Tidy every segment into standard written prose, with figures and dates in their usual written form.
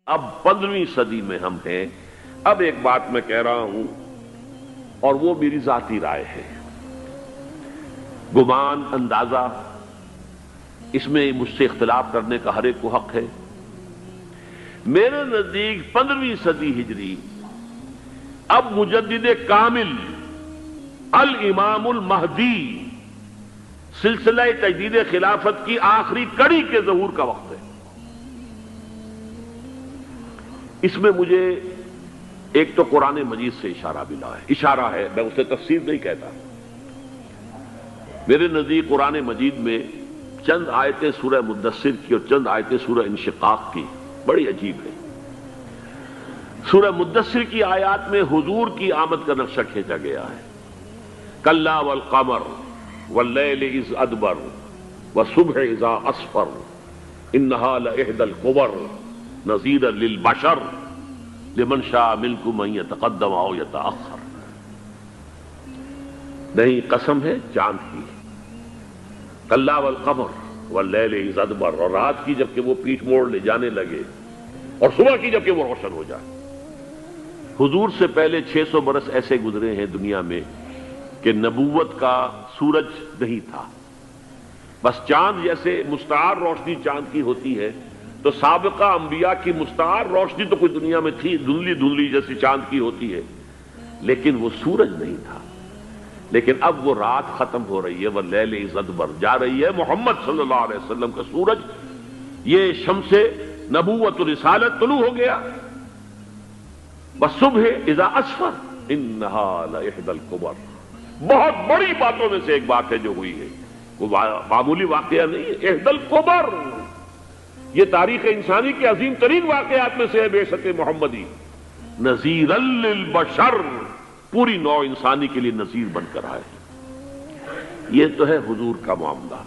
اب 15ویں صدی میں ہم ہیں۔ اب ایک بات میں کہہ رہا ہوں اور وہ میری ذاتی رائے ہے، گمان، اندازہ، اس میں مجھ سے اختلاف کرنے کا ہر ایک کو حق ہے۔ میرے نزدیک 15ویں صدی ہجری اب مجدد کامل الامام المہدی سلسلہ تجدید خلافت کی آخری کڑی کے ظہور کا وقت ہے۔ اس میں مجھے ایک تو قرآن مجید سے اشارہ ہے، میں اسے تفسیر نہیں کہتا۔ میرے نزدیک قرآن مجید میں چند آیتیں سورہ مدثر کی اور چند آیتیں سورہ انشقاق کی بڑی عجیب ہے۔ سورہ مدثر کی آیات میں حضور کی آمد کا نقشہ کھینچا گیا ہے، کلا والقمر واللیل اذ ادبر والصبح اذا اسفر انہا لإحدی الکبر نذیرا للبشر لمن شاء منکم ان یتقدم او یتأخر۔ نہیں، قسم ہے چاند کی، کلا والقمر واللیل اذ ادبر، اور رات کی جبکہ وہ پیٹھ موڑ لے جانے لگے اور صبح کی جبکہ وہ روشن ہو جائے۔ حضور سے پہلے 600 برس ایسے گزرے ہیں دنیا میں کہ نبوت کا سورج نہیں تھا، بس چاند جیسے مستعار روشنی چاند کی ہوتی ہے، تو سابقہ انبیاء کی مستعار روشنی تو کوئی دنیا میں تھی، دھندلی دھندلی جیسی چاند کی ہوتی ہے، لیکن وہ سورج نہیں تھا۔ لیکن اب وہ رات ختم ہو رہی ہے، وہ لیل اذ ادبر جا رہی ہے، محمد صلی اللہ علیہ وسلم کا سورج، یہ شمس نبوت و رسالت طلوع ہو گیا۔ والصبح اذا اسفر انہا لإحدی الکبر، بہت بڑی باتوں میں سے ایک بات ہے جو ہوئی ہے، کوئی معمولی واقعہ نہیں ہے، احدی الکبر، یہ تاریخ انسانی کے عظیم ترین واقعات میں سے ہے بعثت محمدی، نذیرا للبشر، پوری نوع انسانی کے لیے نذیر بن کر آئے۔ یہ تو ہے حضور کا معاملہ،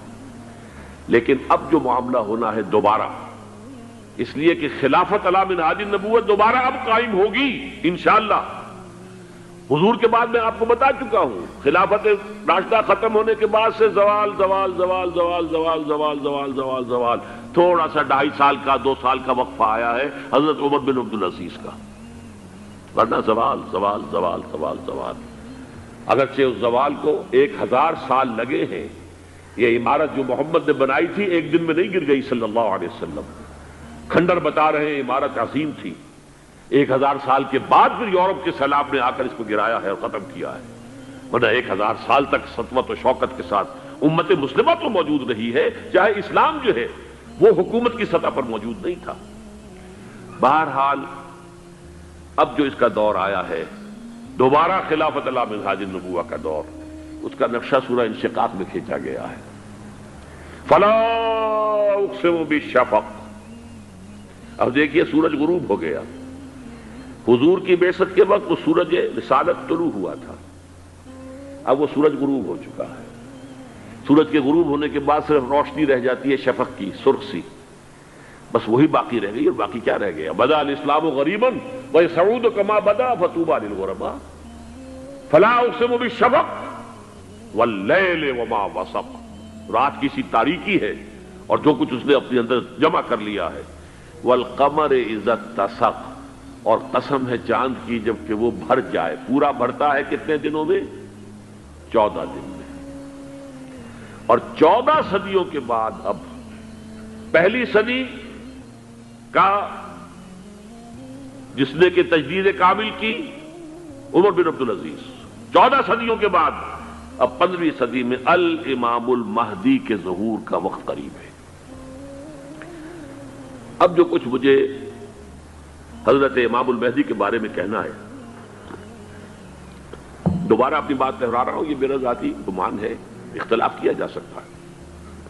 لیکن اب جو معاملہ ہونا ہے دوبارہ، اس لیے کہ خلافت علی منہاج النبوت دوبارہ اب قائم ہوگی انشاءاللہ۔ حضور کے بعد میں آپ کو بتا چکا ہوں، خلافت راشدہ ختم ہونے کے بعد سے زوال زوال زوال زوال زوال زوال زوال زوال زوال، تھوڑا سا 2.5 سال کا 2 سال کا وقفہ آیا ہے حضرت عمر بن عبدالعزیز کا، ورنہ زوال زوال زوال زوال زوال۔ اگرچہ اس زوال کو 1000 سال لگے ہیں، یہ عمارت جو محمد نے بنائی تھی ایک دن میں نہیں گر گئی صلی اللہ علیہ وسلم، کھنڈر بتا رہے ہیں عمارت عظیم تھی، 1000 سال کے بعد پھر یورپ کے سیلاب نے آ کر اس کو گرایا ہے اور ختم کیا ہے، ورنہ 1000 سال تک سطوت و شوکت کے ساتھ امت مسلمہ تو موجود رہی ہے، چاہے اسلام جو ہے وہ حکومت کی سطح پر موجود نہیں تھا۔ بہرحال اب جو اس کا دور آیا ہے دوبارہ خلافت علی منہاج النبوہ کا دور، اس کا نقشہ سورہ انشقاق میں کھینچا گیا ہے۔ فلا اقسم بالشفق، اب دیکھیے سورج غروب ہو گیا، حضور کی بعثت کے وقت وہ سورج رسالت طلوع ہوا تھا، اب وہ سورج غروب ہو چکا ہے۔ سورج کے غروب ہونے کے بعد صرف روشنی رہ جاتی ہے شفق کی، سرخ سی، بس وہی باقی رہ گئی، اور باقی کیا رہ گیا؟ بدا الاسلام غریبا ویسعود کما بدا فطوبی للغرباء، فلا اقسم بالشفق واللیل وما وسق، رات کی سی تاریکی ہے اور جو کچھ اس نے اپنے اندر جمع کر لیا ہے، والقمر اذا اتسق، اور قسم ہے چاند کی جب کہ وہ بھر جائے، پورا بھرتا ہے کتنے دنوں میں؟ 14 دن میں۔ اور 14 صدیوں کے بعد اب پہلی صدی کا جس نے کہ تجدید کامل کی عمر بن عبدالعزیز، 14 صدیوں کے بعد اب 15ویں صدی میں الامام المہدی کے ظہور کا وقت قریب ہے۔ اب جو کچھ مجھے حضرت امام المہدی کے بارے میں کہنا ہے، دوبارہ اپنی بات دہرا رہا ہوں، یہ میرا ذاتی گمان ہے، اختلاف کیا جا سکتا ہے۔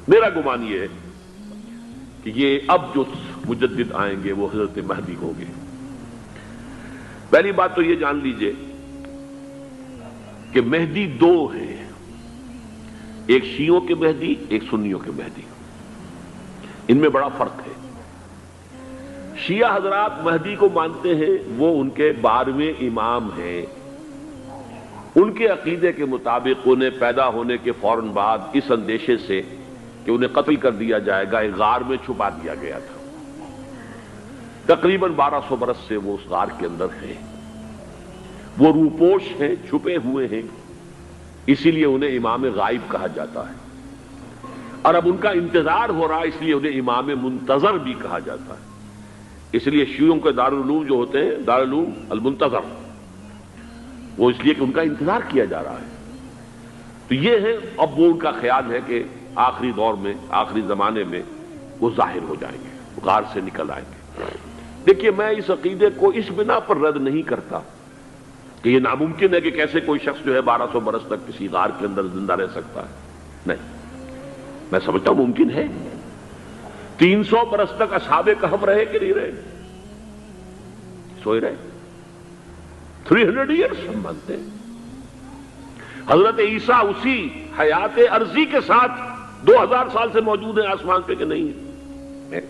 میرا گمان یہ ہے کہ یہ اب جو مجدد آئیں گے وہ حضرت مہدی ہوں گے۔ پہلی بات تو یہ جان لیجئے کہ مہدی 2 ہیں، ایک شیعوں کے مہدی، ایک سنیوں کے مہدی، ان میں بڑا فرق ہے۔ شیعہ حضرات مہدی کو مانتے ہیں، وہ ان کے 12ویں امام ہیں، ان کے عقیدے کے مطابق انہیں پیدا ہونے کے فوراً بعد اس اندیشے سے کہ انہیں قتل کر دیا جائے گا ایک غار میں چھپا دیا گیا تھا۔ تقریباً 1200 برس سے وہ اس غار کے اندر ہیں، وہ روپوش ہیں، چھپے ہوئے ہیں، اسی لیے انہیں امام غائب کہا جاتا ہے، اور اب ان کا انتظار ہو رہا ہے، اس لیے انہیں امام منتظر بھی کہا جاتا ہے۔ اس لیے شیعوں کے دارالعلوم جو ہوتے ہیں دارالعلوم المنتظر، وہ اس لیے کہ ان کا انتظار کیا جا رہا ہے۔ تو یہ ہے، اب وہ ان کا خیال ہے کہ آخری دور میں، آخری زمانے میں وہ ظاہر ہو جائیں گے، غار سے نکل آئیں گے۔ دیکھیے، میں اس عقیدے کو اس بنا پر رد نہیں کرتا کہ یہ ناممکن ہے کہ کیسے کوئی شخص جو ہے 1200 برس تک کسی غار کے اندر زندہ رہ سکتا ہے، نہیں، میں سمجھتا ہوں ممکن ہے۔ 300 برس تک اصحاب کہف رہے کہ نہیں رہے؟ سوئے رہے۔ 300 ایئرس ہم مانتے ہیں۔ حضرت عیسیٰ اسی حیات عرضی کے ساتھ 2000 سال سے موجود ہیں آسمان پہ کہ نہیں ہے؟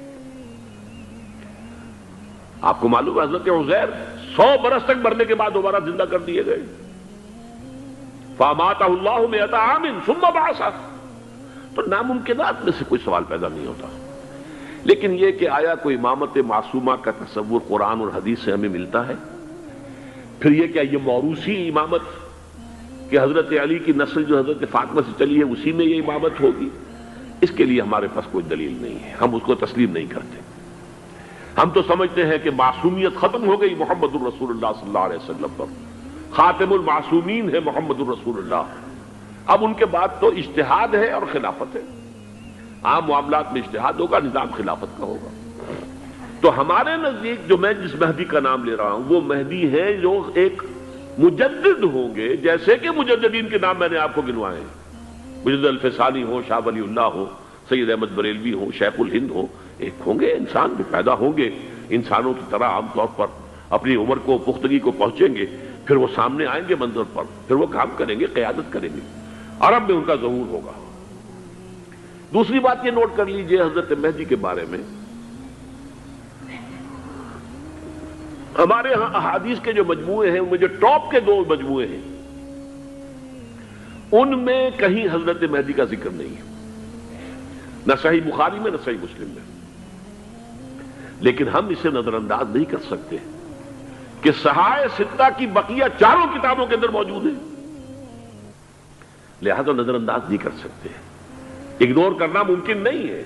آپ کو معلوم ہے حضرت عزیر 100 برس تک مرنے کے بعد دوبارہ زندہ کر دیے گئے۔ فَأَمَاتَهُ اللَّهُ مِئَةَ عَامٍ ثُمَّ بَعَثَهُ۔ تو ناممکنات میں سے کوئی سوال پیدا نہیں ہوتا، لیکن یہ کہ آیا کوئی امامت معصومہ کا تصور قرآن اور حدیث سے ہمیں ملتا ہے؟ پھر یہ کیا یہ موروثی امامت کہ حضرت علی کی نسل جو حضرت فاطمہ سے چلی ہے اسی میں یہ امامت ہوگی؟ اس کے لیے ہمارے پاس کوئی دلیل نہیں ہے، ہم اس کو تسلیم نہیں کرتے۔ ہم تو سمجھتے ہیں کہ معصومیت ختم ہو گئی محمد الرسول اللہ صلی اللہ علیہ وسلم پر، خاتم المعصومین ہے محمد الرسول اللہ۔ اب ان کے بعد تو اجتہاد ہے اور خلافت ہے، عام معاملات میں اجتہاد ہوگا، نظام خلافت کا ہوگا۔ تو ہمارے نزدیک جو میں جس مہدی کا نام لے رہا ہوں وہ مہدی ہے جو ایک مجدد ہوں گے، جیسے کہ مجددین کے نام میں نے آپ کو گنوائے ہیں، مجدد الفسانی ہو، شاہ ولی اللہ ہو، سید احمد بریلوی ہو، شیخ الہند ہو، ایک ہوں گے انسان جو پیدا ہوں گے انسانوں کی طرح عام طور پر، اپنی عمر کو پختگی کو پہنچیں گے، پھر وہ سامنے آئیں گے منظر پر، پھر وہ کام کریں گے، قیادت کریں گے، عرب میں ان کا ظہور ہوگا۔ دوسری بات یہ نوٹ کر لیجئے حضرت مہدی کے بارے میں، ہمارے ہاں احادیث کے جو مجموعے ہیں ان میں جو ٹاپ کے 2 مجموعے ہیں ان میں کہیں حضرت مہدی کا ذکر نہیں ہے، نہ صحیح بخاری میں نہ صحیح مسلم میں، لیکن ہم اسے نظر انداز نہیں کر سکتے کہ صحائح ستہ کی بقیہ 4 کتابوں کے اندر موجود ہیں، لہذا نظر انداز نہیں کر سکتے، اگنور کرنا ممکن نہیں ہے۔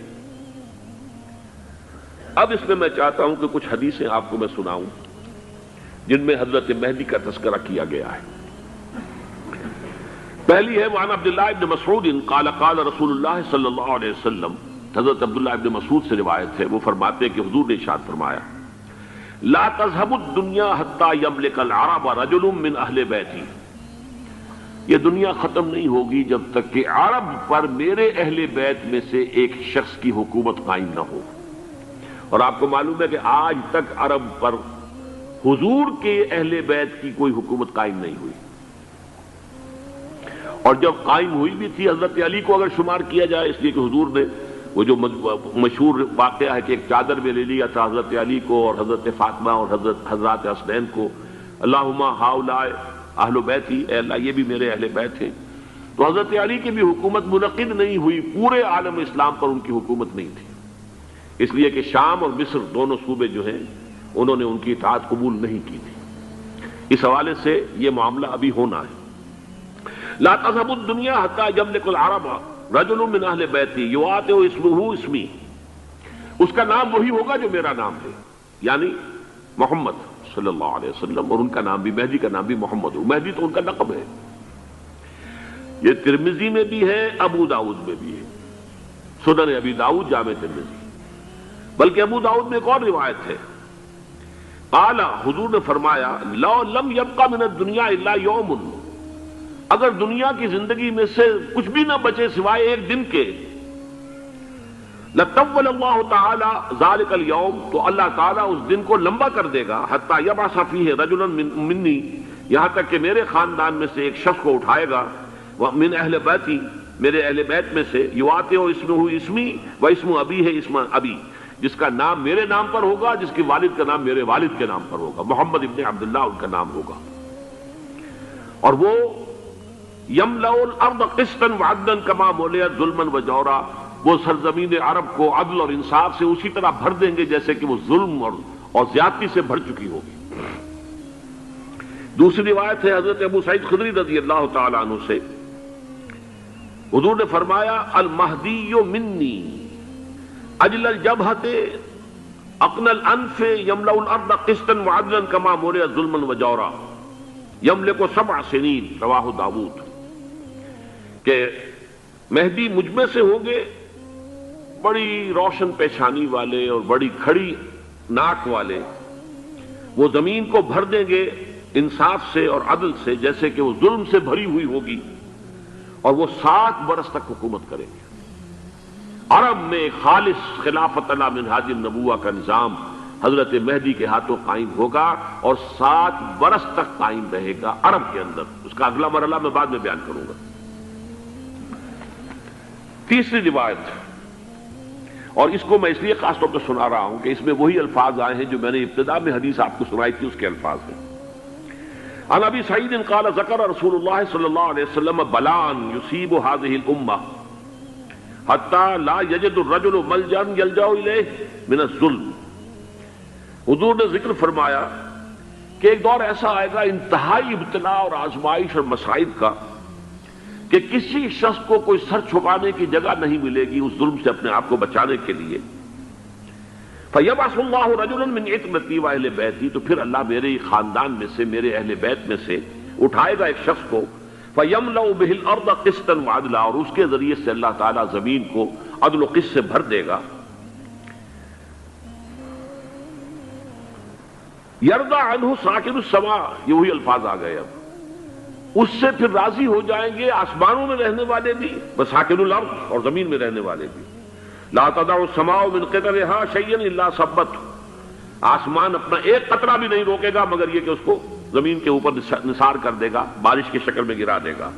اب اس میں میں چاہتا ہوں کہ کچھ حدیثیں آپ کو میں سناؤں جن میں حضرت مہدی کا تذکرہ کیا گیا ہے۔ پہلی ہے وعن عبداللہ ابن مسعود قال قال رسول اللہ صلی اللہ علیہ وسلم، حضرت عبداللہ ابن مسعود سے روایت ہے، وہ فرماتے ہیں کہ حضور نے ارشاد فرمایا لا تذهب الدنيا حتى يملك العرب رجل من اہل بیتی، یہ دنیا ختم نہیں ہوگی جب تک کہ عرب پر میرے اہل بیت میں سے ایک شخص کی حکومت قائم نہ ہو۔ اور آپ کو معلوم ہے کہ آج تک عرب پر حضور کے اہل بیت کی کوئی حکومت قائم نہیں ہوئی، اور جب قائم ہوئی بھی تھی حضرت علی کو اگر شمار کیا جائے، اس لیے کہ حضور نے وہ جو مشہور واقعہ ہے کہ ایک چادر میں لے لیا تھا حضرت علی کو اور حضرت فاطمہ اور حضرات حسنین کو، اللہم ہؤلاء اہل بیتی، اے اللہ یہ بھی میرے اہل بیت ہیں، تو حضرت علی کی بھی حکومت منعقد نہیں ہوئی، پورے عالم اسلام پر ان کی حکومت نہیں تھی، اس لیے کہ شام اور مصر دونوں صوبے جو ہیں انہوں نے ان کی اطاعت قبول نہیں کی تھی۔ اس حوالے سے یہ معاملہ ابھی ہونا ہے۔ لا تذهب الدنيا حتى يملك العرب رجل من اہل بیتی یواطئ اسمہ اسمی، اس کا نام وہی ہوگا جو میرا نام ہے، یعنی محمد صلی اللہ علیہ وسلم، اور ان کا نام بھی مہدی کا نام بھی محمد ہو، مہدی تو ان کا لقب ہے۔ یہ ترمذی میں بھی ہے، ابو داؤد میں بھی ہے، سنن ابی داؤد، جامع ترمذی، بلکہ ابو داؤد میں ایک اور روایت ہے، قال حضور نے فرمایا لو لم يبقى من الدنيا الا يوم، اگر دنیا کی زندگی میں سے کچھ بھی نہ بچے سوائے ایک دن کے، لطول اللہ تعالی ذلك اليوم، تو اللہ تعالیٰ اس دن کو لمبا کر دے گا، حتی یبعث فیہ رجلا منی، یہاں تک کہ میرے خاندان میں سے ایک شخص کو اٹھائے گا، من اہل بیتی، میرے اہل بیت میں سے، یواطئ اسمہ اسمی و اسم ابی ہے اسم ابی، جس کا نام میرے نام پر ہوگا، جس کے والد کا نام میرے والد کے نام پر ہوگا، محمد ابن عبداللہ ان کا نام ہوگا، اور وہ یملأ الارض قسطا وعدلا کما ملئت ظلما وجورا، وہ سرزمین عرب کو عدل اور انصاف سے اسی طرح بھر دیں گے جیسے کہ وہ ظلم اور زیادتی سے بھر چکی ہوگی۔ دوسری روایت ہے حضرت ابو سعید خدری رضی اللہ تعالی عنہ سے، حضور نے فرمایا المہدی منی اجل الجبہۃ اقنى الانف یملأ الارض قسطا وعدلا کما مورع ظلما وجورا یملک 7 سنین، رواہ داؤد، کہ مہدی مجھ میں سے ہوں گے بڑی روشن پیشانی والے اور بڑی کھڑی ناک والے، وہ زمین کو بھر دیں گے انصاف سے اور عدل سے، جیسے کہ وہ ظلم سے بھری ہوئی ہوگی، اور وہ 7 برس تک حکومت کریں گے۔ عرب میں خالص خلافت علی منہاج النبوہ کا نظام حضرت مہدی کے ہاتھوں قائم ہوگا اور 7 برس تک قائم رہے گا عرب کے اندر۔ اس کا اگلا مرحلہ میں بعد میں بیان کروں گا۔ تیسری روایت، اور اس کو میں اس لیے خاص طور پہ سنا رہا ہوں کہ اس میں وہی الفاظ آئے ہیں جو میں نے ابتدا میں حدیث آپ کو سنائی تھی، اس کے الفاظ ہیں۔ عن ابی سعید قال ذکر رسول اللہ صلی اللہ علیہ وسلم بلاء یصیب هذه الامہ حتی لا یجد الرجل ملجا یلجا الیہ من الظلم۔ حضور نے ذکر فرمایا کہ ایک دور ایسا آئے گا انتہائی ابتلا اور آزمائش اور مصائب کا، کہ کسی شخص کو کوئی سر چھپانے کی جگہ نہیں ملے گی اس ظلم سے اپنے آپ کو بچانے کے لیے۔ فَيَبْعَثُ اللَّهُ رَجُلًا مِنْ عِتْرَتِي وَأَهْلِ بَيْتِي، تو پھر اللہ میرے خاندان میں سے، میرے اہل بیت میں سے اٹھائے گا ایک شخص کو، فَيَمْلَأُ بِهِ الْأَرْضَ قِسْطًا وَعَدْلًا، اور اس کے ذریعے سے اللہ تعالیٰ زمین کو عدل و قسط سے بھر دے گا۔ يَرْضَى عَنْهُ سَاكِنُ السَّمَاءِ، یہ وہی الفاظ آ گئے اب، اس سے پھر راضی ہو جائیں گے آسمانوں میں رہنے والے بھی، وَسَاكِنُ الْأَرْضِ، اور زمین میں رہنے والے بھی۔ لا تدع السماء من قطرها شيئا الا ثبته، آسمان اپنا ایک قطرہ بھی نہیں روکے گا مگر یہ کہ اس کو زمین کے اوپر نثار کر دے گا، بارش کی شکل میں گرا دے گا۔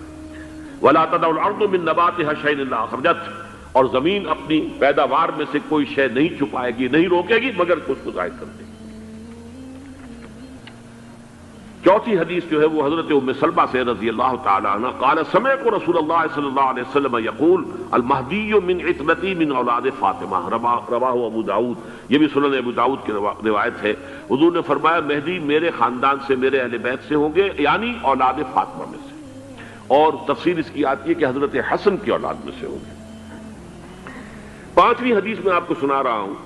ولا تدع الارض من نباتها شيئا الا اخرجته، اور زمین اپنی پیداوار میں سے کوئی شے نہیں چھپائے گی، نہیں روکے گی مگر اس کو ظاہر کر دے گی۔ چوتھی حدیث جو ہے وہ حضرت ام سلمہ سے رضی اللہ تعالی عنہ قال سمعت رسول اللہ صلی اللہ علیہ وسلم یقول المہدی من عترتی من اولاد فاطمہ، رواہ ابو داؤد، یہ بھی سنن ابو داؤد کی روایت ہے۔ حضور نے فرمایا مہدی میرے خاندان سے، میرے اہل بیت سے ہوں گے، یعنی اولاد فاطمہ میں سے، اور تفسیر اس کی آتی ہے کہ حضرت حسن کی اولاد میں سے ہوں گے۔ پانچویں حدیث میں آپ کو سنا رہا ہوں،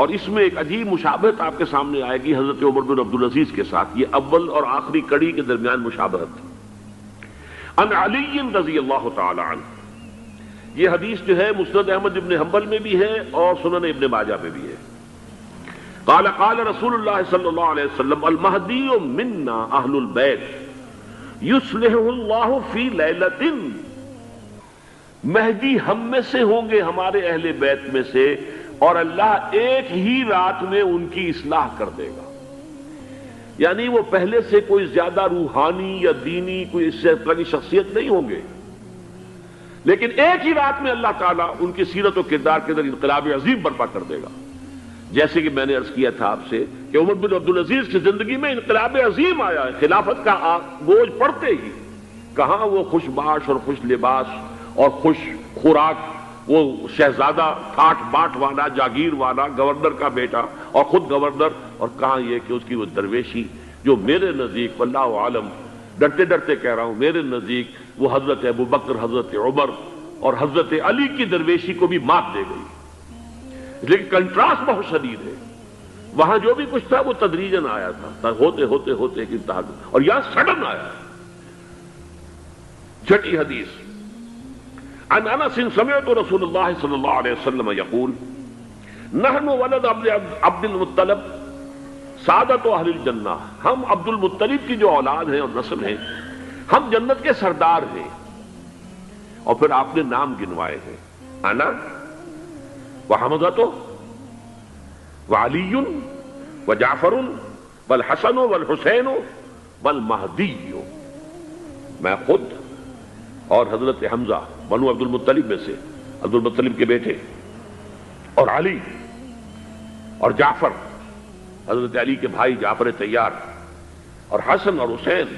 اور اس میں ایک عجیب مشابہت آپ کے سامنے آئے گی حضرت عمر بن عبدالعزیز کے ساتھ، یہ اول اور آخری کڑی کے درمیان مشابہت۔ عن علی رضی اللہ تعالی عنہ، یہ حدیث جو ہے مسند احمد ابن حنبل میں بھی ہے اور سنن ابن ماجہ میں بھی ہے۔ قال قال رسول اللہ صلی اللہ علیہ وسلم المہدی منا اہل البیت یصلح اللہ فی لیلۃ، مہدی ہم میں سے ہوں گے، ہمارے اہل بیت میں سے، اور اللہ ایک ہی رات میں ان کی اصلاح کر دے گا۔ یعنی وہ پہلے سے کوئی زیادہ روحانی یا دینی کوئی اس سے بڑی شخصیت نہیں ہوں گے، لیکن ایک ہی رات میں اللہ تعالیٰ ان کی سیرت و کردار کے اندر انقلاب عظیم برپا کر دے گا۔ جیسے کہ میں نے عرض کیا تھا آپ سے کہ عمر بن عبدالعزیز کی زندگی میں انقلاب عظیم آیا ہے، خلافت کا بوجھ پڑتے ہی کہاں وہ خوش باش اور خوش لباس اور خوش خوراک، وہ شہزادہ ٹھاٹ باٹ والا، جاگیر والا، گورنر کا بیٹا اور خود گورنر، اور کہاں یہ کہ اس کی وہ درویشی جو میرے نزدیک واللہ عالم ڈرتے ڈرتے کہہ رہا ہوں، میرے نزدیک وہ حضرت ابو بکر، حضرت عمر اور حضرت علی کی درویشی کو بھی مات دے گئی۔ لیکن کنٹراسٹ بہت شدید ہے، وہاں جو بھی کچھ تھا وہ تدریجاً آیا تھا، ہوتے ہوتے ہوتے ایک انتہا، اور یہاں سڈن آیا۔ چھٹی حدیث، عن انس سمعت رسول اللہ صلی اللہ علیہ وسلم یقول نحن ولد عبد المطلب سعادت اہل الجنہ، ہم عبد المطلب کی جو اولاد ہیں اور نسل ہیں، ہم جنت کے سردار ہیں۔ اور پھر آپ نے نام گنوائے ہیں، انا وحمزۃ وعلی وجعفر والحسن والحسین والمہدی، میں خود اور حضرت حمزہ بنو عبد المطلب میں سے، عبد المطلب کے بیٹے، اور علی اور جعفر حضرت علی کے بھائی جعفر طیار، اور حسن اور حسین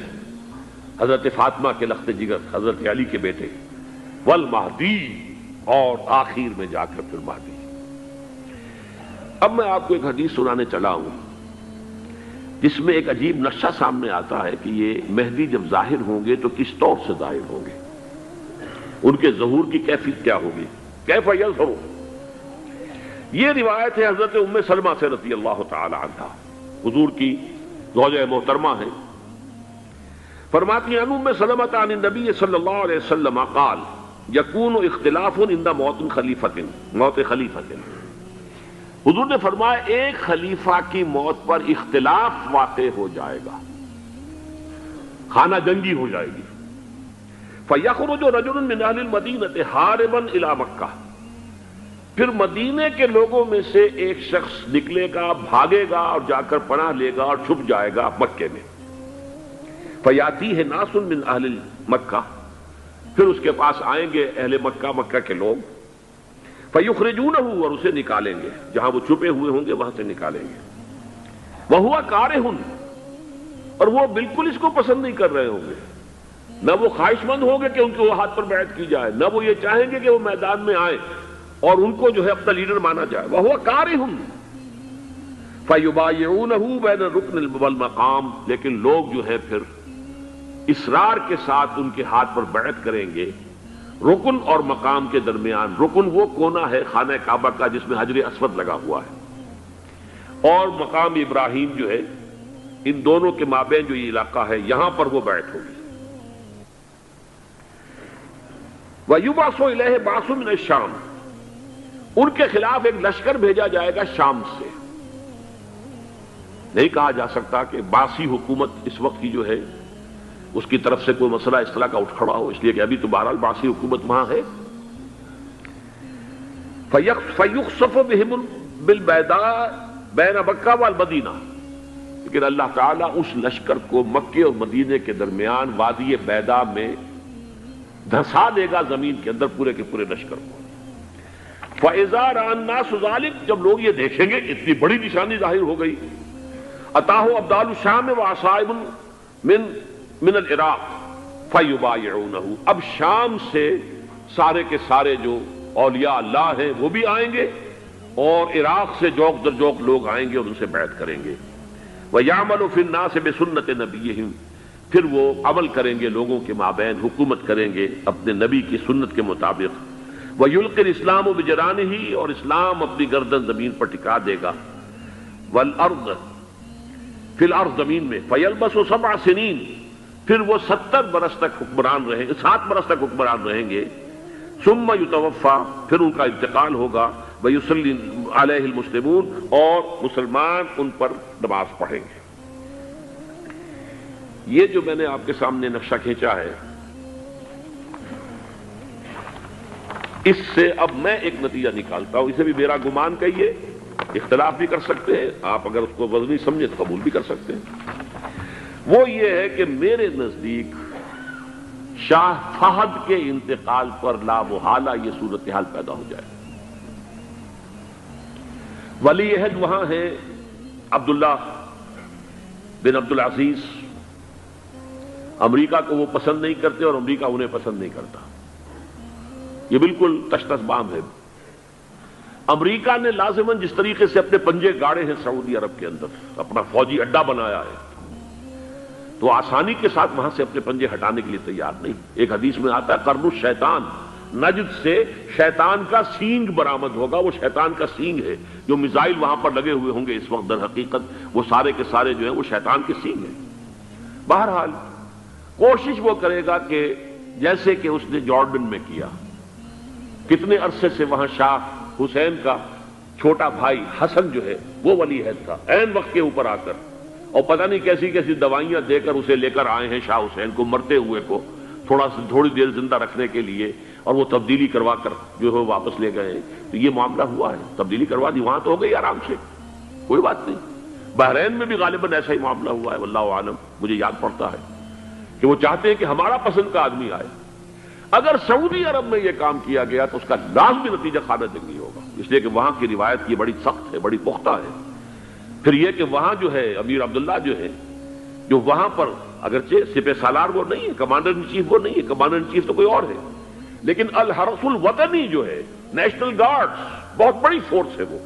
حضرت فاطمہ کے لخت جگر حضرت علی کے بیٹے، والمہدی، اور آخر میں جا کر پھر مہدی۔ اب میں آپ کو ایک حدیث سنانے چلا ہوں جس میں ایک عجیب نقشہ سامنے آتا ہے کہ یہ مہدی جب ظاہر ہوں گے تو کس طور سے ظاہر ہوں گے، ان کے ظہور کی کیفیت کیا ہوگی، کیف یظہر۔ یہ روایت ہے حضرت ام سلمہ سے رضی اللہ تعالی عنہا، حضور کی زوجہ محترمہ ہیں، فرماتی ہیں ام سلمہ عن النبی صلی اللہ علیہ وسلم قال یکون اختلاف عند موت خلیفۃ۔ حضور نے فرمایا ایک خلیفہ کی موت پر اختلاف واقع ہو جائے گا، خانہ جنگی ہو جائے گی۔ فَيَخْرُجُ رَجُلٌ مِّنْ أَهْلِ الْمَدِينَةِ حَارِبًا إِلَىٰ مَكَّةَ، پھر مدینے کے لوگوں میں سے ایک شخص نکلے گا، بھاگے گا اور جا کر پناہ لے گا اور چھپ جائے گا مکے میں۔ فَيَأْتِيهِ نَاسٌ مِّنْ أَهْلِ مَكَّةِ، پھر اس کے پاس آئیں گے اہل مکہ، مکہ کے لوگ، فَيُخْرِجُونَهُ، اور اسے نکالیں گے، جہاں وہ چھپے ہوئے ہوں گے وہاں سے نکالیں گے۔ وَهُوَ كَارِهٌ، اور وہ بالکل اس کو پسند نہیں کر رہے ہوں گے، نہ وہ خواہش مند ہوں گے کہ ان کے ہاتھ پر بیعت کی جائے، نہ وہ یہ چاہیں گے کہ وہ میدان میں آئیں اور ان کو جو ہے اپنا لیڈر مانا جائے۔ وَهُوَ كَارِهٌ فَيُبَايِعُونَهُ بَيْنَ الرُّكْنِ وَالْمَقَامِ، لیکن لوگ جو ہے پھر اصرار کے ساتھ ان کے ہاتھ پر بیعت کریں گے رکن اور مقام کے درمیان۔ رکن وہ کونا ہے خانہ کعبہ کا جس میں حجر اسود لگا ہوا ہے، اور مقام ابراہیم جو ہے، ان دونوں کے مابین جو یہ علاقہ ہے یہاں پر وہ بیعت ہوگی۔ وَيُبْعَثُ إِلَيْهِ بَعْثٌ مِّنَ الشَّامِ، ان کے خلاف ایک لشکر بھیجا جائے گا شام سے۔ نہیں کہا جا سکتا کہ باسی حکومت اس وقت کی جو ہے اس کی طرف سے کوئی مسئلہ اس طرح کا اٹھ کھڑا ہو، اس لیے کہ ابھی تو بہرحال باسی حکومت وہاں ہے۔ فَيُخْسَفُ بِهِمُ بِالْبَيْضَاءِ بَيْنَ مَكَّةَ وَالْمَدِينَةِ، لیکن اللہ تعالیٰ اس لشکر کو مکے اور مدینے کے درمیان وادی بیضاء میں دھسا دے گا زمین کے اندر، پورے کے پورے لشکر کو۔ فَإِذَا رَأَى النَّاسُ ذَلِكَ، جب لوگ یہ دیکھیں گے کہ اتنی بڑی نشانی ظاہر ہو گئی، أَتَاهُ أَبْدَالُ الشَّامِ وَعَصَائِبٌ من العراق فَيُبَايِعُونَهُ، اب شام سے سارے کے سارے جو اولیاء اللہ ہیں وہ بھی آئیں گے، اور عراق سے جوق در جوق لوگ آئیں گے اور ان سے بیعت کریں گے۔ وَيَعْمَلُ فِي النَّاسِ بِسُنَّةِ نَبِيِّهِمْ، پھر وہ عمل کریں گے لوگوں کے مابین، حکومت کریں گے اپنے نبی کی سنت کے مطابق۔ وَيُلْقِي الْإِسْلَامُ بِجَرَانِهِ، اور اسلام اپنی گردن زمین پر ٹکا دے گا۔ وَالْأَرْض فِي الْأَرْض، زمین میں۔ فَيَلْبَسُ 7 سنین، پھر وہ 70 برس تک حکمران رہیں گے، 7 برس تک حکمران رہیں گے۔ ثم یتوفا، پھر ان کا انتقال ہوگا۔ ویصلی علیہ المسلمون، اور مسلمان ان پر نماز پڑھیں گے۔ یہ جو میں نے آپ کے سامنے نقشہ کھینچا ہے، اس سے اب میں ایک نتیجہ نکالتا ہوں، اسے بھی میرا گمان کہیے، اختلاف بھی کر سکتے ہیں آپ، اگر اس کو وزنی سمجھے تو قبول بھی کر سکتے ہیں۔ وہ یہ ہے کہ میرے نزدیک شاہ فہد کے انتقال پر لا محالہ یہ صورتحال پیدا ہو جائے۔ ولی عہد وہاں ہے عبداللہ بن عبدالعزیز، امریکہ کو وہ پسند نہیں کرتے اور امریکہ انہیں پسند نہیں کرتا، یہ بالکل تشتس بام ہے۔ امریکہ نے لازماً جس طریقے سے اپنے پنجے گاڑے ہیں سعودی عرب کے اندر، اپنا فوجی اڈا بنایا ہے، تو آسانی کے ساتھ وہاں سے اپنے پنجے ہٹانے کے لیے تیار نہیں۔ ایک حدیث میں آتا ہے قرن الشیطان، نجد سے شیطان کا سینگ برآمد ہوگا، وہ شیطان کا سینگ ہے، جو میزائل وہاں پر لگے ہوئے ہوں گے اس وقت، در حقیقت وہ سارے کے سارے جو ہیں وہ شیطان کے سینگ ہیں۔ بہرحال کوشش وہ کرے گا کہ جیسے کہ اس نے جارڈن میں کیا، کتنے عرصے سے وہاں شاہ حسین کا چھوٹا بھائی حسن جو ہے وہ ولی عہد تھا، عین وقت کے اوپر آ کر، اور پتہ نہیں کیسی کیسی دوائیاں دے کر اسے لے کر آئے ہیں شاہ حسین کو، مرتے ہوئے کو تھوڑی دیر زندہ رکھنے کے لیے، اور وہ تبدیلی کروا کر جو ہے واپس لے گئے ہیں۔ تو یہ معاملہ ہوا ہے، تبدیلی کروا دی، وہاں تو ہو گئی آرام سے، کوئی بات نہیں۔ بحرین میں بھی غالباً ایسا ہی معاملہ ہوا ہے، واللہ عالم، مجھے یاد پڑتا ہے کہ وہ چاہتے ہیں کہ ہمارا پسند کا آدمی آئے۔ اگر سعودی عرب میں یہ کام کیا گیا تو اس کا لازمی نتیجہ خانہ جنگی ہوگا، اس لیے کہ وہاں کی روایت یہ بڑی سخت ہے، بڑی پختہ ہے۔ پھر یہ کہ وہاں جو ہے امیر عبداللہ جو ہے، جو وہاں پر اگرچہ سپہ سالار وہ نہیں ہے، کمانڈر ان چیف وہ نہیں ہے، کمانڈر ان چیف تو کوئی اور ہے، لیکن الحرس الوطنی جو ہے، نیشنل گارڈز، بہت بڑی فورس ہے وہ۔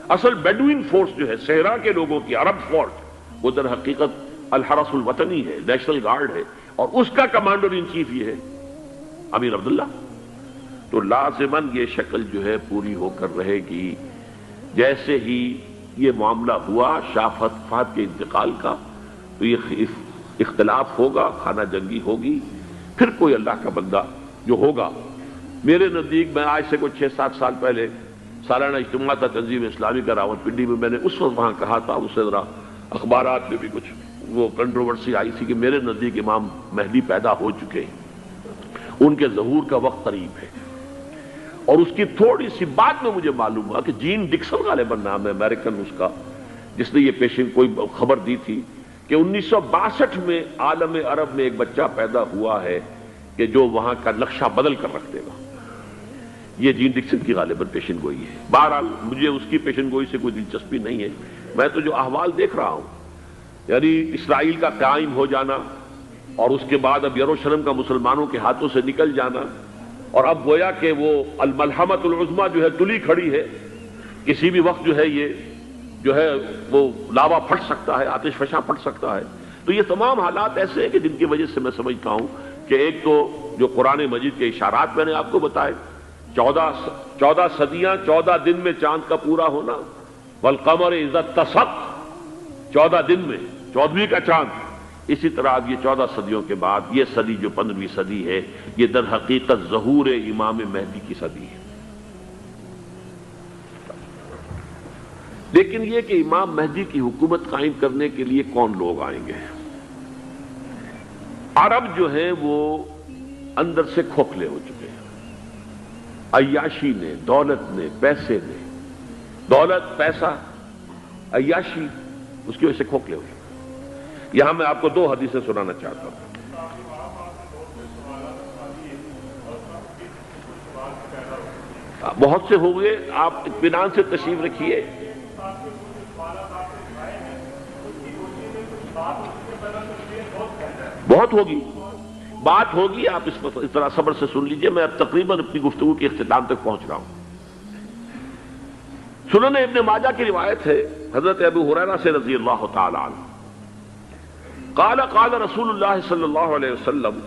اصل بیڈوین فورس جو ہے صحرا کے لوگوں کی عرب فورس، وہ در حقیقت الحرس الوطنی ہے، نیشنل گارڈ ہے، اور اس کا کمانڈر ان چیف یہ ہے امیر عبداللہ۔ تو لازماً یہ شکل جو ہے پوری ہو کر رہے گی۔ جیسے ہی یہ معاملہ ہوا شاہ فہد کے انتقال کا، تو یہ اختلاف ہوگا، خانہ جنگی ہوگی، پھر کوئی اللہ کا بندہ جو ہوگا۔ میرے نزدیک، میں آج سے کوئی 6-7 سال پہلے سالانہ اجتماع تھا تنظیم اسلامی کا راول پنڈی میں، میں نے اس وقت وہاں کہا تھا، اس سے ذرا اخبارات میں بھی کچھ وہ کنٹروورسی آئی تھی کہ میرے نزدیک امام مہدی پیدا ہو چکے ہیں، ان کے ظہور کا وقت قریب ہے۔ اور اس کی تھوڑی سی بعد میں مجھے معلوم ہوا کہ جین ڈکسن غالباً نام ہے امریکن اس کا، جس نے یہ پیشن کوئی خبر دی تھی کہ 1962 میں عالم عرب میں ایک بچہ پیدا ہوا ہے کہ جو وہاں کا نقشہ بدل کر رکھ دے گا۔ یہ جین ڈکسن کی غالباً پیشن گوئی ہے۔ بہرحال مجھے اس کی پیشن گوئی سے کوئی دلچسپی نہیں ہے، میں تو جو احوال دیکھ رہا ہوں، یعنی اسرائیل کا قائم ہو جانا، اور اس کے بعد اب یروشلم کا مسلمانوں کے ہاتھوں سے نکل جانا، اور اب گویا کہ وہ الملحمۃ العظمیٰ جو ہے تلی کھڑی ہے، کسی بھی وقت جو ہے یہ جو ہے وہ لاوا پھٹ سکتا ہے، آتش فشاں پھٹ سکتا ہے۔ تو یہ تمام حالات ایسے ہیں کہ جن کی وجہ سے میں سمجھتا ہوں کہ ایک تو جو قرآن مجید کے اشارات میں نے آپ کو بتائے، 14 صدیاں 14 دن میں چاند کا پورا ہونا، والقمر اذا اتسق، 14 دن میں 14ویں کا چاند۔ اسی طرح اب یہ 14 صدیوں کے بعد یہ صدی جو 15ویں صدی ہے، یہ در حقیقت ظہور امام مہدی کی صدی ہے۔ لیکن یہ کہ امام مہدی کی حکومت قائم کرنے کے لیے کون لوگ آئیں گے؟ عرب جو ہیں وہ اندر سے کھوکھلے ہو چکے ہیں، عیاشی نے، دولت نے، پیسے نے، دولت، پیسہ، عیاشی، اس کی وجہ سے کھوکھلے ہو چکے ہیں۔ یہاں میں آپ کو 2 حدیثیں سنانا چاہتا ہوں۔ بہت سے ہو گئے، آپ اطمینان سے تشریف رکھیے۔ بہت ہوگی، بات ہوگی، آپ اس طرح صبر سے سن لیجئے۔ میں اب تقریباً اپنی گفتگو کے اختتام تک پہنچ رہا ہوں۔ سنن ابن ماجہ کی روایت ہے حضرت ابو ہریرہ سے رضی اللہ تعالی عنہ، قال قال رسول اللہ صلی اللہ علیہ وسلم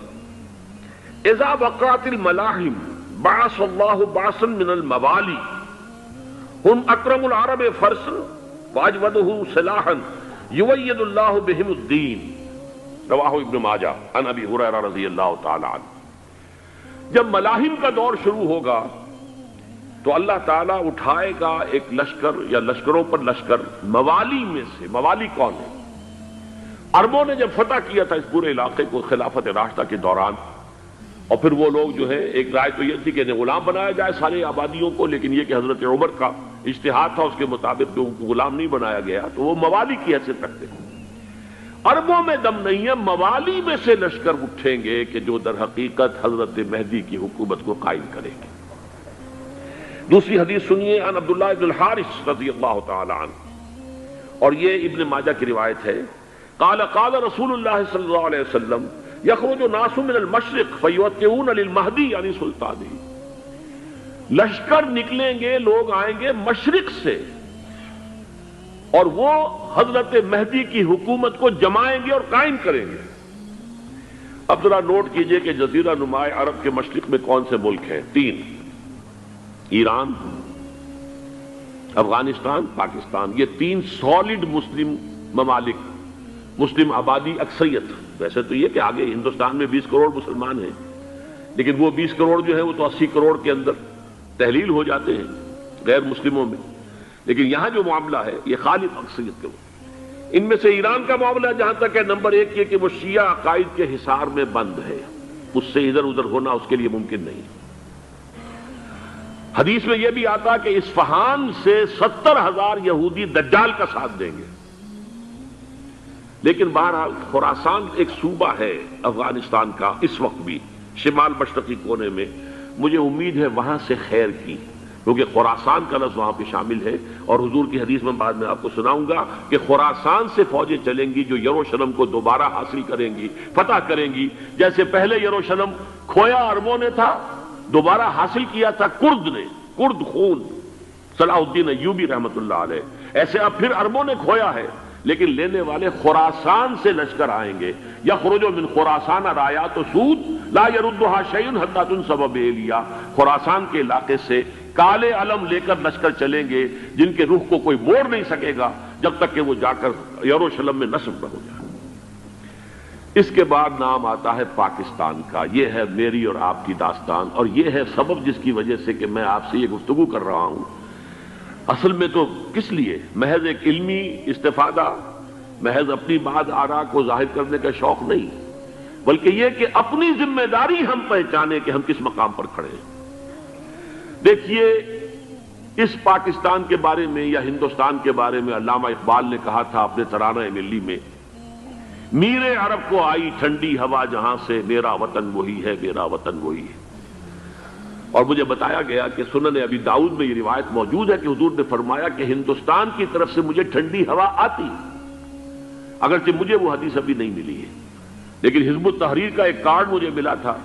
اذا وقعت الملاحم بعث اللہ بعثا من الموالی هم اکرم العرب فرسا واجودہ سلاحا یوید اللہ بہم الدین، رواہ ابن ماجہ عن ابی ہریرہ رضی اللہ تعالی عنہ۔ جب ملاحم کا دور شروع ہوگا تو اللہ تعالیٰ اٹھائے گا ایک لشکر یا لشکروں پر لشکر موالی میں سے۔ موالی کون ہے؟ عربوں نے جب فتح کیا تھا اس پورے علاقے کو خلافت راشدہ کے دوران، اور پھر وہ لوگ جو ہے، ایک رائے تو یہ تھی کہ انہیں غلام بنایا جائے سارے آبادیوں کو، لیکن یہ کہ حضرت عمر کا اجتہاد تھا اس کے مطابق کہ ان کو غلام نہیں بنایا گیا، تو وہ موالی کی حیثیت رکھتے ہیں۔ عربوں میں دم نہیں ہے، موالی میں سے لشکر اٹھیں گے کہ جو در حقیقت حضرت مہدی کی حکومت کو قائم کریں گے۔ دوسری حدیث سنیے، عن عبداللہ بن الحارث رضی اللہ تعالی عنہ، اور یہ ابن ماجہ کی روایت ہے، قال قال رسول اللہ صلی اللہ علیہ وسلم یخرج ناس من المشرق فیوطئون للمہدی یعنی سلطانی، لشکر نکلیں گے، لوگ آئیں گے مشرق سے، اور وہ حضرت مہدی کی حکومت کو جمائیں گے اور قائم کریں گے۔ اب ذرا نوٹ کیجئے کہ جزیرہ نما عرب کے مشرق میں کون سے ملک ہیں؟ 3، ایران، افغانستان، پاکستان۔ یہ 3 سالڈ مسلم ممالک، مسلم آبادی اکثریت۔ ویسے تو یہ کہ آگے ہندوستان میں 20 کروڑ مسلمان ہیں، لیکن وہ 20 کروڑ جو ہے وہ تو 80 کروڑ کے اندر تحلیل ہو جاتے ہیں غیر مسلموں میں، لیکن یہاں جو معاملہ ہے یہ خالص اکثریت کے۔ ان میں سے ایران کا معاملہ جہاں تک ہے، نمبر 1 یہ کہ وہ شیعہ عقائد کے حصار میں بند ہے، اس سے ادھر ادھر ہونا اس کے لیے ممکن نہیں۔ حدیث میں یہ بھی آتا کہ اصفہان سے 70,000 یہودی دجال کا ساتھ دیں گے۔ لیکن بہرحال خراسان ایک صوبہ ہے افغانستان کا اس وقت بھی، شمال مشرقی کونے میں، مجھے امید ہے وہاں سے خیر کی، کیونکہ خراسان کا لفظ وہاں پہ شامل ہے، اور حضور کی حدیث میں بعد میں آپ کو سناؤں گا کہ خراسان سے فوجیں چلیں گی جو یروشلم کو دوبارہ حاصل کریں گی، فتح کریں گی، جیسے پہلے یروشلم کھویا عربوں نے تھا، دوبارہ حاصل کیا تھا کرد نے، کرد خون صلاح الدین ایوبی رحمۃ اللہ علیہ. ایسے اب پھر عربوں نے کھویا ہے، لیکن لینے والے خراسان سے لشکر آئیں گے. یخرج من خراسان رایات و سود لا یردھا شیء حتی تنصب بإیلیا. خراسان کے علاقے سے کالے علم لے کر لشکر چلیں گے جن کے رخ کو کوئی موڑ نہیں سکے گا جب تک کہ وہ جا کر یروشلم میں نصب نہ ہو جائے. اس کے بعد نام آتا ہے پاکستان کا. یہ ہے میری اور آپ کی داستان، اور یہ ہے سبب جس کی وجہ سے کہ میں آپ سے یہ گفتگو کر رہا ہوں. اصل میں تو کس لیے؟ محض ایک علمی استفادہ، محض اپنی بات آراء کو ظاہر کرنے کا شوق نہیں، بلکہ یہ کہ اپنی ذمہ داری ہم پہچانے کہ ہم کس مقام پر کھڑے ہیں. دیکھیے، اس پاکستان کے بارے میں یا ہندوستان کے بارے میں علامہ اقبال نے کہا تھا اپنے ترانہ ملی میں، میرے عرب کو آئی ٹھنڈی ہوا جہاں سے، میرا وطن وہی ہے، میرا وطن وہی ہے. اور مجھے بتایا گیا کہ سنن ابی داؤد میں یہ روایت موجود ہے کہ حضور نے فرمایا کہ ہندوستان کی طرف سے مجھے ٹھنڈی ہوا آتی، اگرچہ مجھے وہ حدیث ابھی نہیں ملی ہے، لیکن حزب التحریر کا ایک کارڈ مجھے ملا تھا،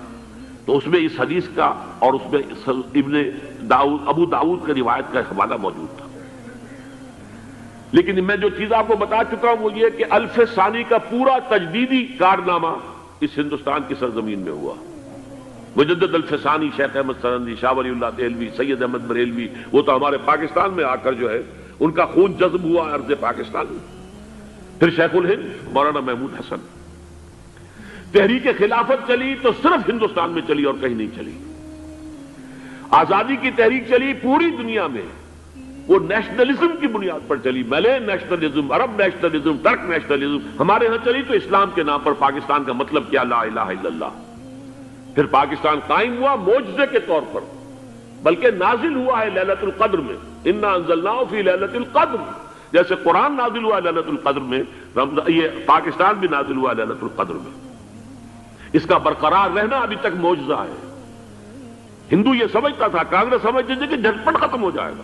تو اس میں اس حدیث کا اور اس میں ابو داؤد کا روایت کا حوالہ موجود تھا. لیکن میں جو چیز آپ کو بتا چکا ہوں وہ یہ کہ الف ثانی کا پورا تجدیدی کارنامہ اس ہندوستان کی سرزمین میں ہوا. مجدد الف ثانی شیخ احمد سرندی، شاہ ولی اللہ دہلوی، سید احمد بریلوی، وہ تو ہمارے پاکستان میں آ کر جو ہے ان کا خون جذب ہوا ارض پاکستان میں. پھر شیخ الہند مولانا محمود حسن. تحریک خلافت چلی تو صرف ہندوستان میں چلی اور کہیں نہیں چلی. آزادی کی تحریک چلی پوری دنیا میں، وہ نیشنلزم کی بنیاد پر چلی، ملے نیشنلزم، عرب نیشنلزم، ترک نیشنلزم. ہمارے ہاں چلی تو اسلام کے نام پر پاکستان کا مطلب کیا؟ لا الہ الا اللہ. پھر پاکستان قائم ہوا معجزے کے طور پر، بلکہ نازل ہوا ہے لیلۃ القدر میں. انا انزلناہ فی لیلۃ القدر، جیسے قرآن نازل ہوا ہے لیلۃ القدر میں، یہ پاکستان بھی نازل ہوا ہے لیلۃ القدر میں. اس کا برقرار رہنا ابھی تک معجزہ ہے. ہندو یہ سمجھتا تھا، کانگریس سمجھتی تھی کہ جھٹپٹ ختم ہو جائے گا.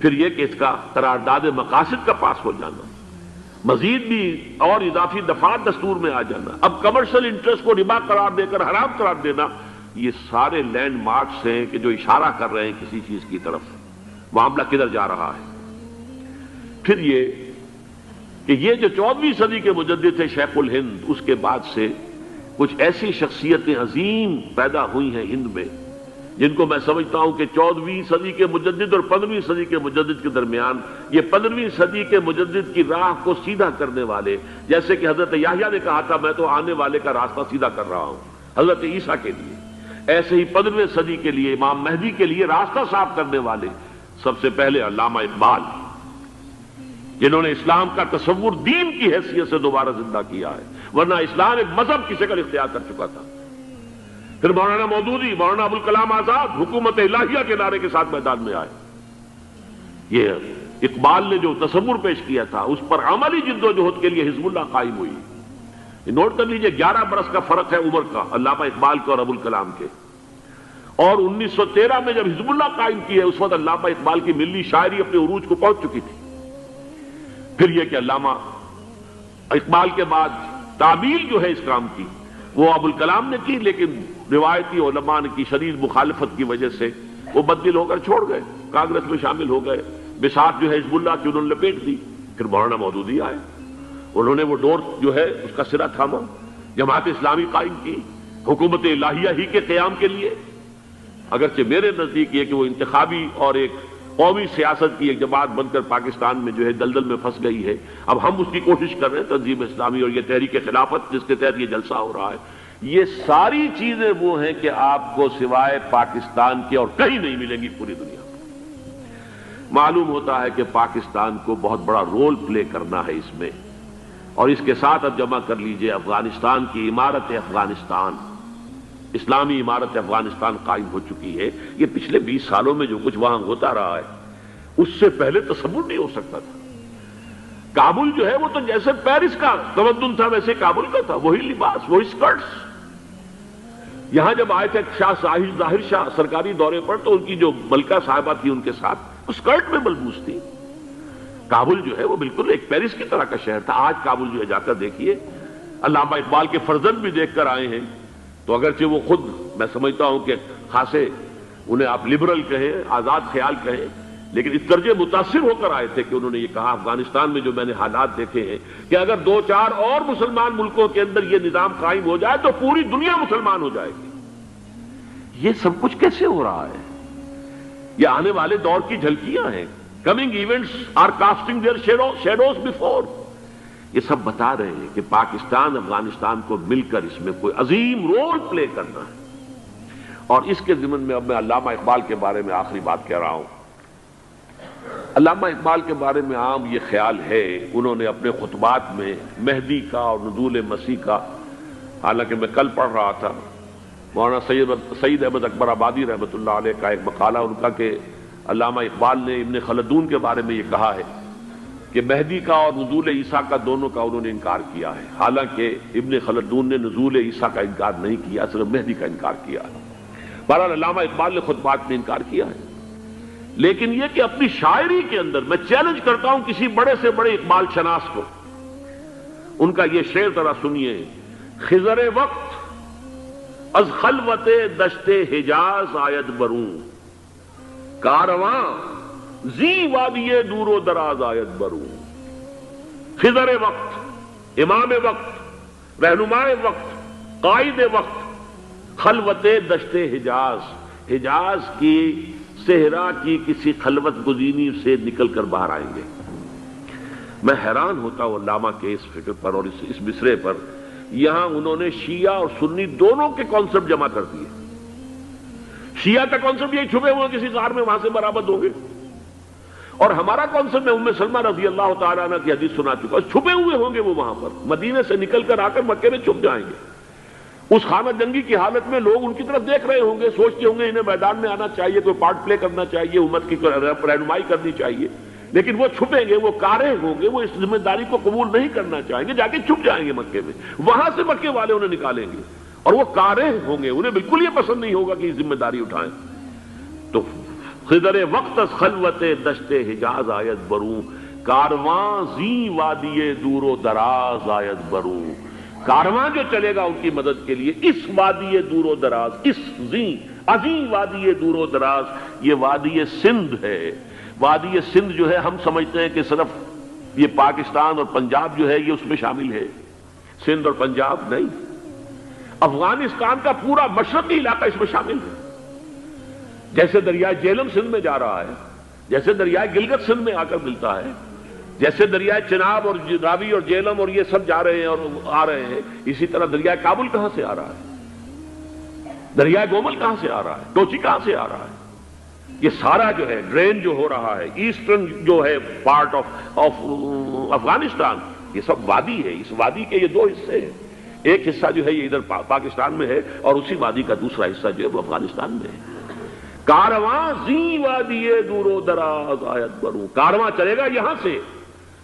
پھر یہ کہ اس کا قرارداد مقاصد کا پاس ہو جانا، مزید بھی اور اضافی دفعات دستور میں آ جانا، اب کمرشل انٹرسٹ کو ربا قرار دے کر حرام قرار دینا، یہ سارے لینڈ مارکس ہیں کہ جو اشارہ کر رہے ہیں کسی چیز کی طرف، معاملہ کدھر جا رہا ہے. پھر یہ کہ یہ جو 14ویں صدی کے مجدد تھے شیخ الہند، اس کے بعد سے کچھ ایسی شخصیتیں عظیم پیدا ہوئی ہیں ہند میں جن کو میں سمجھتا ہوں کہ 14ویں صدی کے مجدد اور 15ویں صدی کے مجدد کے درمیان، یہ 15ویں صدی کے مجدد کی راہ کو سیدھا کرنے والے، جیسے کہ حضرت یحییٰ نے کہا تھا میں تو آنے والے کا راستہ سیدھا کر رہا ہوں حضرت عیسیٰ کے لیے، ایسے ہی 15ویں صدی کے لیے امام مہدی کے لیے راستہ صاف کرنے والے سب سے پہلے علامہ اقبال، جنہوں نے اسلام کا تصور دین کی حیثیت سے دوبارہ زندہ کیا ہے، ورنہ اسلام ایک مذہب کی شکل اختیار کر چکا تھا. پھر مولانا مودودی، مولانا ابوالکلام آزاد حکومت الہیہ کے نعرے کے ساتھ میدان میں آئے. یہ اقبال نے جو تصور پیش کیا تھا اس پر عملی جدوجہد کے لیے حزب اللہ قائم ہوئی. نوٹ کر لیجئے 11 برس کا فرق ہے عمر کا علامہ اقبال کے اور ابوالکلام کے. اور 1913 میں جب حزب اللہ قائم کی ہے اس وقت علامہ اقبال کی ملی شاعری اپنے عروج کو پہنچ چکی تھی. پھر یہ کہ علامہ اقبال کے بعد تعمیل جو ہے اس کام کی وہ ابوالکلام نے کی، لیکن روایتی علماء کی شدید مخالفت کی وجہ سے وہ بددل ہو کر چھوڑ گئے، کانگریس میں شامل ہو گئے، بساط جو ہے حزب اللہ کی انہوں نے لپیٹ دی. پھر مولانا مودودی آئے، انہوں نے وہ ڈور جو ہے اس کا سرا تھاما، جماعت اسلامی قائم کی حکومت الہیہ ہی کے قیام کے لیے. اگرچہ میرے نزدیک یہ کہ وہ انتخابی اور ایک قومی سیاست کی ایک جماعت بن کر پاکستان میں جو ہے دلدل میں پھنس گئی ہے. اب ہم اس کی کوشش کر رہے ہیں، تنظیم اسلامی اور یہ تحریک خلافت جس کے تحت یہ جلسہ ہو رہا ہے. یہ ساری چیزیں وہ ہیں کہ آپ کو سوائے پاکستان کے اور کہیں نہیں ملیں گی پوری دنیا میں. معلوم ہوتا ہے کہ پاکستان کو بہت بڑا رول پلے کرنا ہے اس میں. اور اس کے ساتھ اب جمع کر لیجئے افغانستان کی عمارت افغانستان، اسلامی عمارت افغانستان قائم ہو چکی ہے. یہ پچھلے 20 سالوں میں جو کچھ وہاں ہوتا رہا ہے اس سے پہلے تصور نہیں ہو سکتا تھا. کابل جو ہے وہ تو جیسے پیرس کا تمدن تھا ویسے کابل کا تھا، وہی لباس، وہی سکرٹس. یہاں جب آئے تھے شاہ ظاہر شاہ سرکاری دورے پر تو ان کی جو ملکہ صاحبہ تھی ان کے ساتھ وہ سکرٹ میں ملبوس تھی. کابل جو ہے وہ بالکل ایک پیرس کی طرح کا شہر تھا. آج کابل جو ہے جا کر دیکھیے، علامہ اقبال کے فرزند بھی دیکھ کر آئے ہیں تو اگرچہ وہ خود میں سمجھتا ہوں کہ خاصے انہیں آپ لبرل کہیں، آزاد خیال کہیں، لیکن اس درجے متاثر ہو کر آئے تھے کہ انہوں نے یہ کہا افغانستان میں جو میں نے حالات دیکھے ہیں کہ اگر 2-4 اور مسلمان ملکوں کے اندر یہ نظام قائم ہو جائے تو پوری دنیا مسلمان ہو جائے گی۔ یہ سب کچھ کیسے ہو رہا ہے؟ یہ آنے والے دور کی جھلکیاں ہیں۔ Coming events are casting their shadows before. یہ سب بتا رہے ہیں کہ پاکستان افغانستان کو مل کر اس میں کوئی عظیم رول پلے کرنا ہے۔ اور اس کے ضمن میں اب میں علامہ اقبال کے بارے میں آخری بات کہہ رہا ہوں۔ علامہ اقبال کے بارے میں عام یہ خیال ہے، انہوں نے اپنے خطبات میں مہدی کا اور نزول مسیح کا، حالانکہ میں کل پڑھ رہا تھا مولانا سید احمد اکبر آبادی رحمۃ اللہ علیہ کا ایک مقالہ ان کا کہ علامہ اقبال نے ابن خلدون کے بارے میں یہ کہا ہے کہ مہدی کا اور نزول عیسیٰ کا دونوں کا انہوں نے انکار کیا ہے، حالانکہ ابن خلدون نے نزول عیسیٰ کا انکار نہیں کیا، صرف مہدی کا انکار کیا ہے۔ بہرحال علامہ اقبال نے خطبات میں انکار کیا ہے، لیکن یہ کہ اپنی شاعری کے اندر میں چیلنج کرتا ہوں کسی بڑے سے بڑے اقبال شناس کو، ان کا یہ شعر ذرا سنیے: خضر وقت از خلوت دشت حجاز آید بروں، کارواں زی وادی دور و دراز آید بروں۔ خضر وقت، امام وقت، رہنمائے وقت، قائد وقت، خلوت دشت حجاز کی صحرا کی کسی خلوت گزینی سے نکل کر باہر آئیں گے۔ میں حیران ہوتا ہوں علامہ کے اس فکر پر اور اس مصرے پر۔ یہاں انہوں نے شیعہ اور سنی دونوں کے کانسیپٹ جمع کر دیے۔ شیعہ کا کانسیپٹ یہ چھپے ہوئے کسی غار میں وہاں سے برآمد ہوں گے، اور ہمارا کانسیپٹ میں ام سلمہ رضی اللہ تعالیٰ عنہ کی حدیث سنا چکا، چھپے ہوئے ہوں گے وہ وہاں پر، مدینے سے نکل کر آ کر مکے میں چھپ جائیں گے۔ اس خانہ جنگی کی حالت میں لوگ ان کی طرف دیکھ رہے ہوں گے، سوچتے ہوں گے انہیں میدان میں آنا چاہیے، کوئی پارٹ پلے کرنا چاہیے، امت کی رہنمائی کرنی چاہیے، لیکن وہ چھپیں گے، وہ کارے ہوں گے، وہ اس ذمہ داری کو قبول نہیں کرنا چاہیں گے، جا کے چھپ جائیں گے مکے میں، وہاں سے مکے والے انہیں نکالیں گے، اور وہ کارے ہوں گے، انہیں بالکل یہ پسند نہیں ہوگا کہ یہ ذمہ داری اٹھائیں۔ تو خضر وقت از خلوت دشت حجاز آید بروں، کارواں زی وادی دور و دراز آید بروں۔ کارواں جو چلے گا ان کی مدد کے لیے اس وادی دور و دراز، اس عظیم وادی دور و دراز، یہ وادی سندھ ہے۔ وادی سندھ جو ہے ہم سمجھتے ہیں کہ صرف یہ پاکستان اور پنجاب جو ہے یہ اس میں شامل ہے، سندھ اور پنجاب نہیں، افغانستان کا پورا مشرقی علاقہ اس میں شامل ہے۔ جیسے دریائے جیلم سندھ میں جا رہا ہے، جیسے دریائے گلگت سندھ میں آ کر ملتا ہے، جیسے دریائے چناب اور راوی اور جیلم اور یہ سب جا رہے ہیں اور آ رہے ہیں، اسی طرح دریائے کابل کہاں سے آ رہا ہے، دریائے گومل کہاں سے آ رہا ہے، ٹوچی کہاں سے آ رہا ہے، یہ سارا جو ہے ڈرین جو ہو رہا ہے، ایسٹرن جو ہے پارٹ آف افغانستان، یہ سب وادی ہے۔ اس وادی کے یہ دو حصے ہیں، ایک حصہ جو ہے یہ ادھر پاکستان میں ہے، اور اسی وادی کا دوسرا حصہ جو ہے وہ افغانستان میں ہے۔ کارواں زی وادی دور و دراز آید بروں، کارواں چلے گا یہاں سے،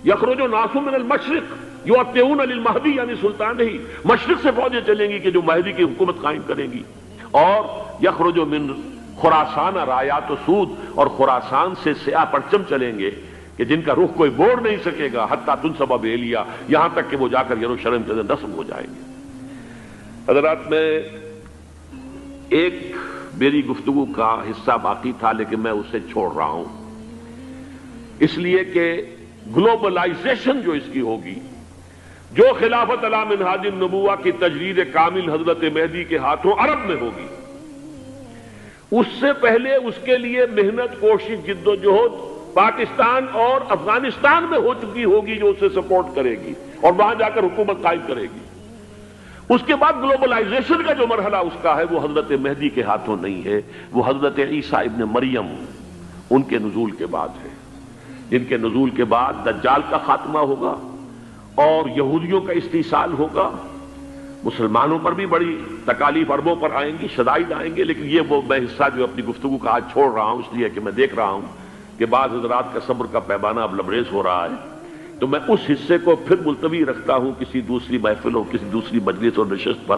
یخرج ناس من المشرق یؤتون للمہدی یعنی سلطان ہی، مشرق سے فوجیں چلیں گی کہ جو مہدی کی حکومت قائم کریں گی، اور یخرج من خراسان رایات و سود، اور خراسان سے سیاہ پرچم چلیں گے کہ جن کا رخ کوئی موڑ نہیں سکے گا، حتیٰ تنصب بیلیا، یہاں تک کہ وہ جا کر یروشلم کے اندر نصب ہو جائیں گے۔ حضرات، میں ایک میری گفتگو کا حصہ باقی تھا لیکن میں اسے چھوڑ رہا ہوں، اس لیے کہ گلوبلائزیشن جو اس کی ہوگی، جو خلافت علی منہاج النبوہ کی تجرید کامل حضرت مہدی کے ہاتھوں عرب میں ہوگی، اس سے پہلے اس کے لیے محنت، کوشش، جد و جہد پاکستان اور افغانستان میں ہو چکی ہوگی جو اسے سپورٹ کرے گی اور وہاں جا کر حکومت قائم کرے گی۔ اس کے بعد گلوبلائزیشن کا جو مرحلہ اس کا ہے وہ حضرت مہدی کے ہاتھوں نہیں ہے، وہ حضرت عیسیٰ ابن مریم ان کے نزول کے بعد ہے، جن کے نزول کے بعد دجال کا خاتمہ ہوگا اور یہودیوں کا استحصال ہوگا، مسلمانوں پر بھی بڑی تکالیف عربوں پر آئیں گی، شدائد آئیں گے، لیکن یہ وہ میں حصہ جو اپنی گفتگو کا آج چھوڑ رہا ہوں اس لیے کہ میں دیکھ رہا ہوں کہ بعض حضرات کا صبر کا پیمانہ اب لبریز ہو رہا ہے، تو میں اس حصے کو پھر ملتوی رکھتا ہوں کسی دوسری محفل اور کسی دوسری مجلس اور نشست پر۔